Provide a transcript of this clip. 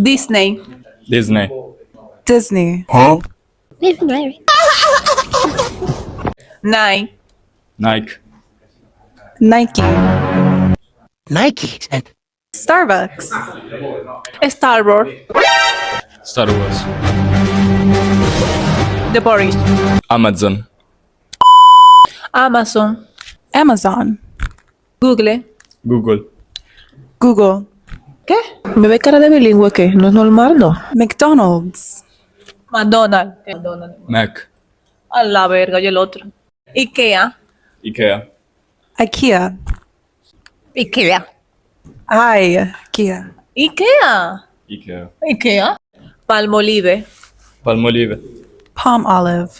Disney. Disney. Disney. Nike. Nike. Nike. Nike. Starbucks. Star Wars. Star Wars. The Boris. Amazon. Amazon. Amazon. Google. Google. Google. ¿Qué? ¿Me ve cara de bilingüe qué? ¿No es normal, no? McDonald's. McDonald's. Mac. A la verga, y el otro. Ikea. Ikea. IKEA. Ikea. IKEA. Ikea. Ikea. Ikea. Palmolive. Palmolive. Palm olive.